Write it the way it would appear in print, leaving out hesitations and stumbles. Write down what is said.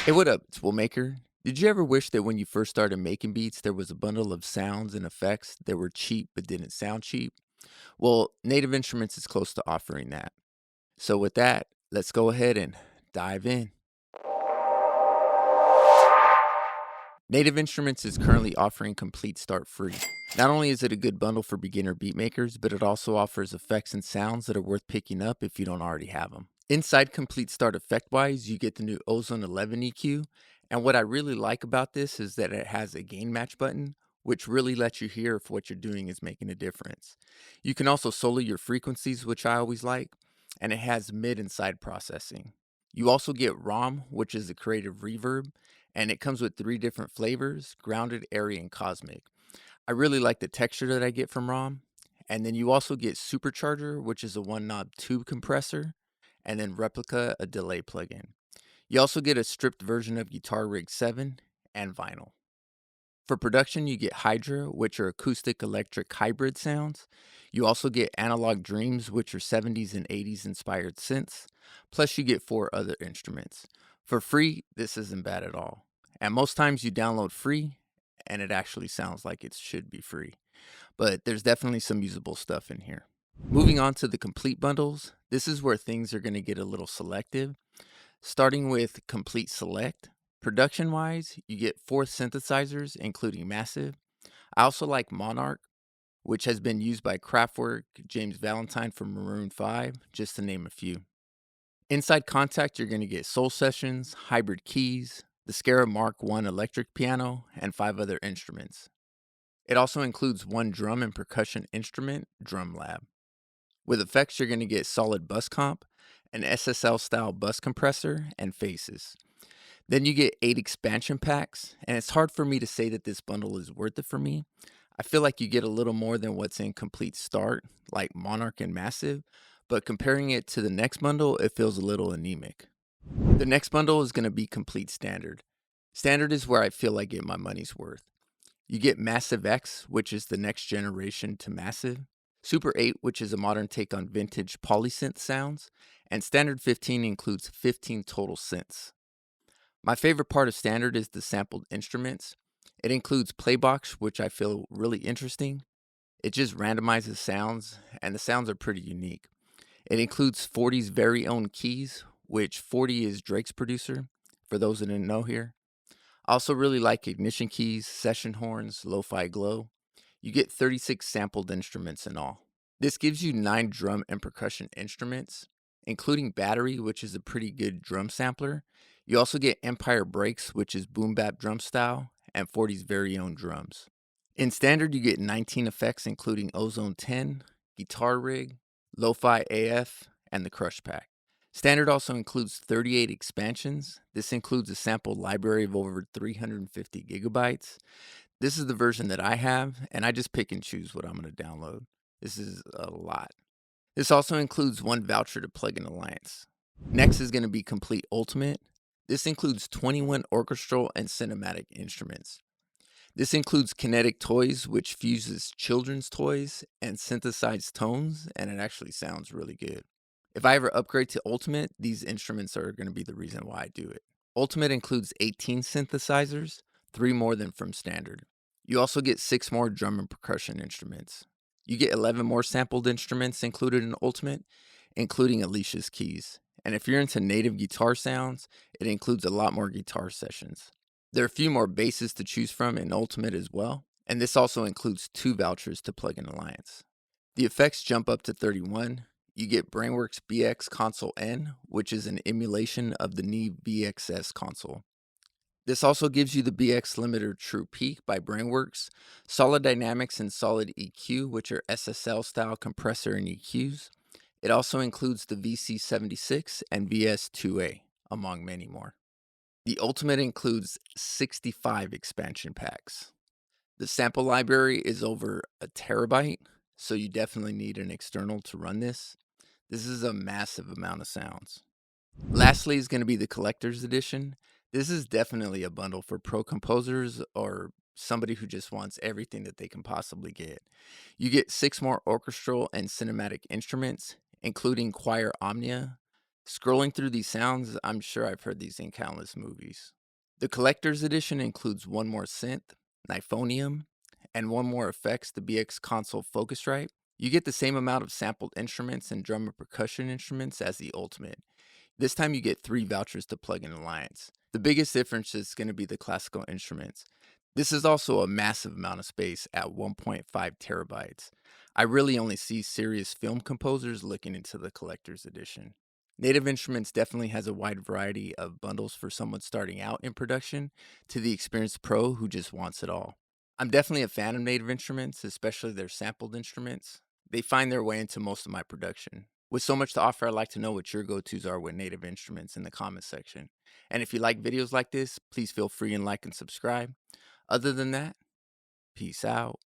Hey, what up, Toolmaker? Did you ever wish that when you first started making beats, there was a bundle of sounds and effects that were cheap but didn't sound cheap? Well, Native Instruments is close to offering that. So, with that, let's go ahead and dive in. Native Instruments is currently offering Complete Start free. Not only is it a good bundle for beginner beat makers, but it also offers effects and sounds that are worth picking up if you don't already have them. Inside Complete Start effect wise, you get the new Ozone 11 EQ. And what I really like about this is that it has a gain match button, which really lets you hear if what you're doing is making a difference. You can also solo your frequencies, which I always like, and it has mid and side processing. You also get ROM, which is a creative reverb, and it comes with 3 different flavors: grounded, airy, and cosmic. I really like the texture that I get from ROM. And then you also get Supercharger, which is a one knob tube compressor, and then Replica, a delay plugin. You also get a stripped version of Guitar Rig 7 and vinyl. For production, you get Hydra, which are acoustic electric hybrid sounds. You also get Analog Dreams, which are 70s and 80s inspired synths. Plus, you get 4 other instruments. For free, this isn't bad at all. And most times you download free, and it actually sounds like it should be free. But there's definitely some usable stuff in here. Moving on to the complete bundles, this is where things are going to get a little selective. Starting with Complete Select, production wise, you get 4 synthesizers, including Massive. I also like Monarch, which has been used by Kraftwerk, James Valentine from Maroon 5, just to name a few. Inside Contact, you're going to get Soul Sessions, Hybrid Keys, the Scara Mark I electric piano, and 5 other instruments. It also includes one drum and percussion instrument, Drum Lab. With effects, you're going to get Solid Bus Comp, an SSL style bus compressor, and faces. Then you get 8 expansion packs, and it's hard for me to say that this bundle is worth it for me. I feel like you get a little more than what's in Complete Start, like Monarch and Massive, but comparing it to the next bundle, it feels a little anemic. The next bundle is going to be Complete Standard. Standard is where I feel I get my money's worth. You get Massive X, which is the next generation to Massive, Super 8, which is a modern take on vintage polysynth sounds, and Standard 15 includes 15 total synths. My favorite part of Standard is the sampled instruments. It includes Playbox, which I feel really interesting. It just randomizes sounds, and the sounds are pretty unique. It includes 40's very own keys, which 40 is Drake's producer, for those that didn't know here. I also really like ignition keys, session horns, lo-fi glow. You get 36 sampled instruments in all. This gives you 9 drum and percussion instruments, including Battery, which is a pretty good drum sampler. You also get Empire Breaks, which is boom bap drum style, and 40's very own drums. In Standard, you get 19 effects, including Ozone 10, Guitar Rig, Lo-Fi AF, and the Crush Pack. Standard also includes 38 expansions. This includes a sample library of over 350 gigabytes. This is the version that I have, and I just pick and choose what I'm going to download. This is a lot. This also includes one voucher to Plugin Alliance. Next is going to be Complete Ultimate. This includes 21 orchestral and cinematic instruments. This includes Kinetic Toys, which fuses children's toys and synthesized tones, and it actually sounds really good. If I ever upgrade to Ultimate, these instruments are going to be the reason why I do it. Ultimate includes 18 synthesizers, 3 more than from Standard. You also get 6 more drum and percussion instruments. You get 11 more sampled instruments included in Ultimate, including Alicia's keys. And if you're into native guitar sounds, it includes a lot more guitar sessions. There are a few more basses to choose from in Ultimate as well, and this also includes 2 vouchers to Plugin Alliance. The effects jump up to 31. You get Brainworks BX Console N, which is an emulation of the Neve BXS console. This also gives you the BX Limiter True Peak by Brainworks, Solid Dynamics and Solid EQ, which are SSL style compressor and EQs. It also includes the VC76 and VS2A, among many more. The Ultimate includes 65 expansion packs. The sample library is over a terabyte, so you definitely need an external to run this. This is a massive amount of sounds. Lastly is going to be the collector's edition. This is definitely a bundle for pro composers or somebody who just wants everything that they can possibly get. You get 6 more orchestral and cinematic instruments, including Choir Omnia, Scrolling through these sounds, I'm sure I've heard these in countless movies. The collector's edition includes one more synth, Nifonium, and one more effects, the BX console Focusrite. You get the same amount of sampled instruments and drum and percussion instruments as the Ultimate. This time you get 3 vouchers to plug in Alliance. The biggest difference is going to be the classical instruments. This is also a massive amount of space at 1.5 terabytes. I really only see serious film composers looking into the collector's edition. Native Instruments definitely has a wide variety of bundles for someone starting out in production to the experienced pro who just wants it all. I'm definitely a fan of Native Instruments, especially their sampled instruments. They find their way into most of my production. With so much to offer, I'd like to know what your go-tos are with Native Instruments in the comments section. And if you like videos like this, please feel free and like and subscribe. Other than that, peace out.